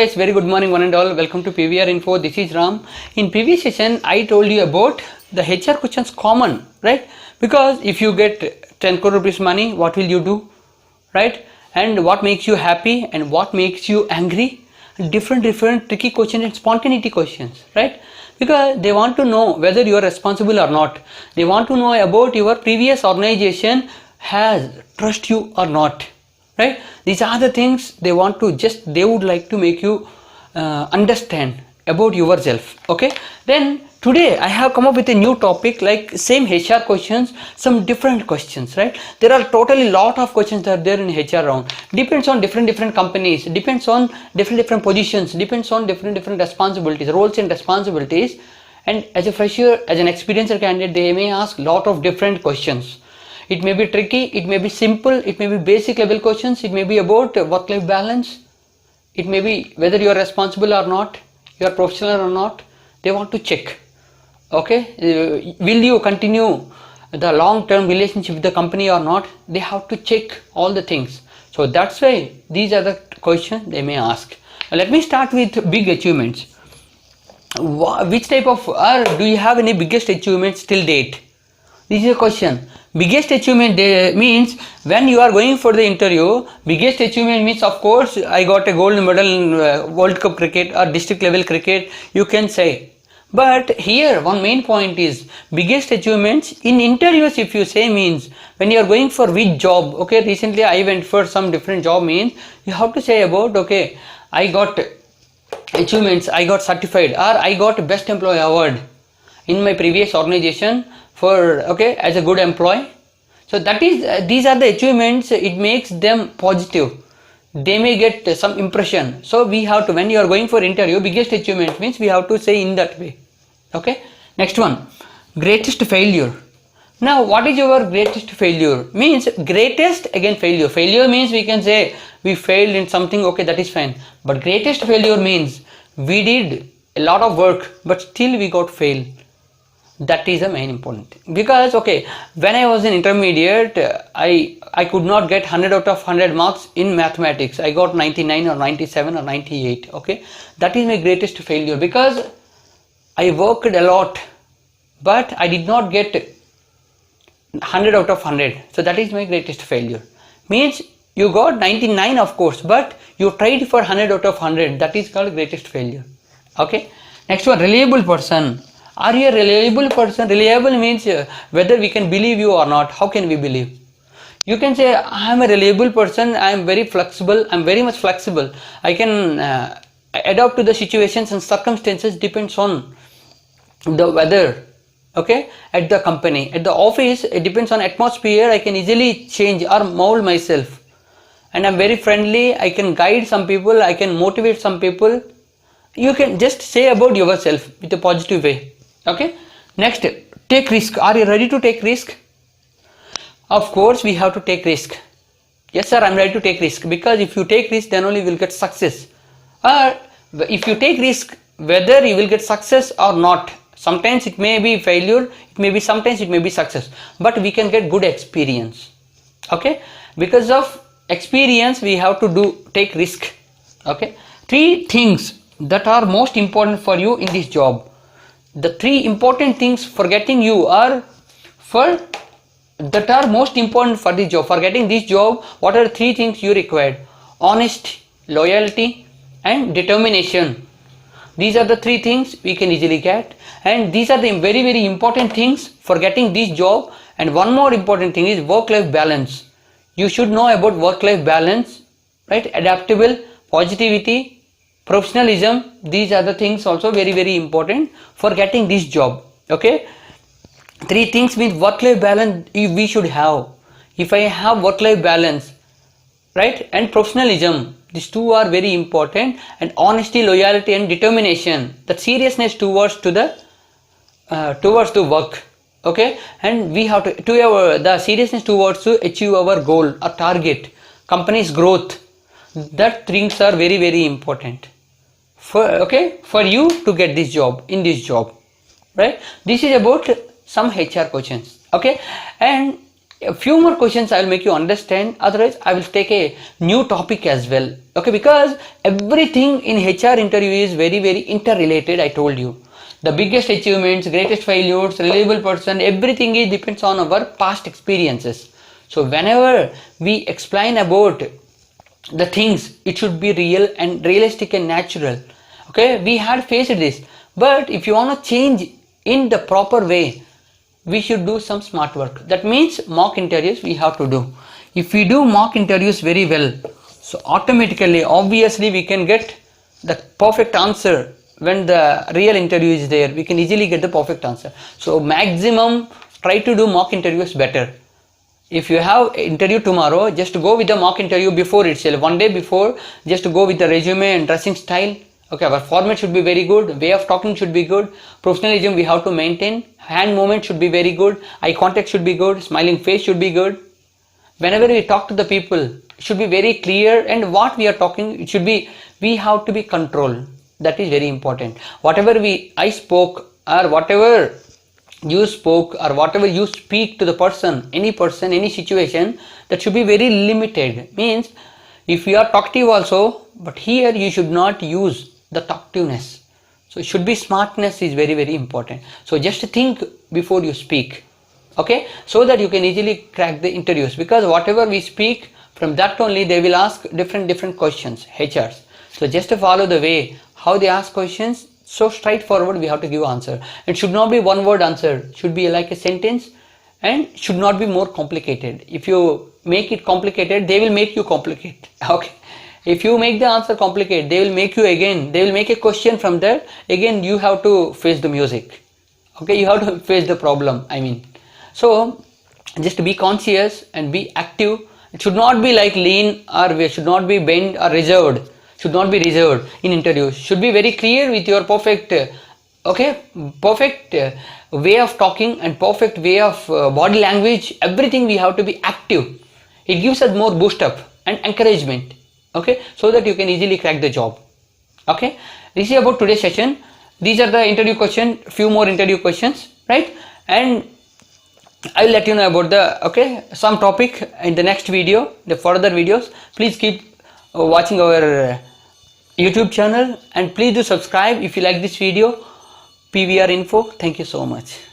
Guys, very good morning one and all. Welcome to PVR Info. This is Ram. In previous session, I told you about the HR questions common, right? Because if you get 10 crore rupees money, what will you do, right? And what makes you happy and what makes you angry? Different tricky questions and spontaneity questions, right? Because they want to know whether you are responsible or not. They want to know about your previous organization has trust you or not, right? These are the things they want to they would like to make you understand about yourself. Okay, then today I have come up with a new topic, like same HR questions, some different questions, right? There are totally lot of questions that are there in HR round. Depends on different companies, depends on different positions, depends on different responsibilities, roles and responsibilities. And as a fresher, as an experienced candidate, they may ask lot of different questions. It may be tricky, it may be simple, it may be basic level questions, it may be about work-life balance, it may be whether you are responsible or not, you are professional or not. They want to check, okay, will you continue the long-term relationship with the company or not. They have to check all the things. So that's why these are the questions they may ask. Now let me start with big achievements. Which type of, or do you have any biggest achievements till date? This is a question. Biggest achievement means when you are going for the interview, biggest achievement means, of course, I got a gold medal in World Cup cricket or district level cricket, you can say. But here one main point is biggest achievements in interviews. If you say means when you are going for which job, okay, recently I went for some different job, means you have to say about, okay, I got achievements, I got certified, or I got best employee award in my previous organization for, okay, as a good employee. So that is these are the achievements. It makes them positive, they may get some impression. So we have to, when you are going for interview, biggest achievement means we have to say in that way. Okay, next one, greatest failure. Now what is your greatest failure? Means greatest, again failure means we can say we failed in something, okay, that is fine. But greatest failure means we did a lot of work but still we got failed. That is the main important thing. Because, okay, when I was in intermediate, I could not get 100 out of 100 marks in mathematics. I got 99 or 97 or 98. Okay, that is my greatest failure, because I worked a lot but I did not get 100 out of 100. So that is my greatest failure. Means you got 99, of course, but you tried for 100 out of 100. That is called greatest failure. Okay, next one, reliable person. Are you a reliable person? Reliable means whether we can believe you or not. How can we believe? You can say, I am a reliable person, I am very flexible, I am very much flexible. I can adapt to the situations and circumstances, depends on the weather. Okay, at the company, at the office, it depends on atmosphere. I can easily change or mold myself. And I am very friendly, I can guide some people, I can motivate some people. You can just say about yourself with a positive way. Okay, next, take risk. Are you ready to take risk? Of course we have to take risk. Yes sir, I am ready to take risk, because if you take risk, then only you will get success. Or if you take risk, whether you will get success or not, sometimes it may be failure, it may be, sometimes it may be success, but we can get good experience. Okay, because of experience we have to take risk. Okay, 3 things that are most important for you in this job. The 3 important things for getting you are, that are most important for this job. For getting this job, what are the 3 things you required? Honesty, loyalty and determination. These are the 3 things we can easily get, and these are the very important things for getting this job. And one more important thing is work-life balance. You should know about work-life balance, right? Adaptable, positivity, professionalism. These are the things also very important for getting this job. Okay, 3 things with work-life balance we should have. If I have work-life balance, right, and professionalism, these 2 are very important. And honesty, loyalty and determination, that seriousness towards the work. Okay, and we have to the seriousness towards to achieve our goal or target, company's growth. That things are very important for you to get this job, in this job, right? This is about some HR questions. Okay, and A few more questions I will make you understand, otherwise I will take a new topic as well. Okay, because everything in HR interview is very interrelated. I told you the biggest achievements, greatest failures, reliable person, everything is depends on our past experiences. So whenever we explain about the things, it should be real and realistic and natural. Okay, we had faced this, but if you want to change in the proper way, we should do some smart work. That means mock interviews we have to do. If we do mock interviews very well, so automatically, obviously, we can get the perfect answer. When the real interview is there, we can easily get the perfect answer. So maximum try to do mock interviews better. If you have interview tomorrow, just go with the mock interview before itself. One day before, just go with the resume and dressing style. Okay, our format should be very good, way of talking should be good, professionalism we have to maintain, hand movement should be very good, eye contact should be good, smiling face should be good. Whenever we talk to the people, it should be very clear, and what we are talking, it should be, we have to be controlled. That is very important. Whatever I spoke, or whatever you spoke, or whatever you speak to the person, any situation, that should be very limited. Means if you are talkative also, but here you should not use the talkativeness. So it should be smartness is very important. So just think before you speak. Okay, so that you can easily crack the interviews, because whatever we speak, from that only they will ask different questions, HRs. So just follow the way how they ask questions, so straightforward we have to give answer. It should not be one word answer, it should be like a sentence, and should not be more complicated. If you make it complicated, they will make you complicate. Okay, if you make the answer complicated, they will make you again, they will make a question from there, again you have to face the music. Okay, you have to face the problem, I mean. So just be conscious and be active. It should not be like lean, or we should not be bent or reserved. Should not be reserved in interviews. Should be very clear with your perfect way of talking and perfect way of body language. Everything we have to be active. It gives us more boost up and encouragement. Okay, so that you can easily crack the job. Okay, this is about today's session. These are the interview questions, few more interview questions, right? And I will let you know about the some topic in the next video, the further videos. Please keep watching our YouTube channel, and please do subscribe if you like this video. PVR Info. Thank you so much.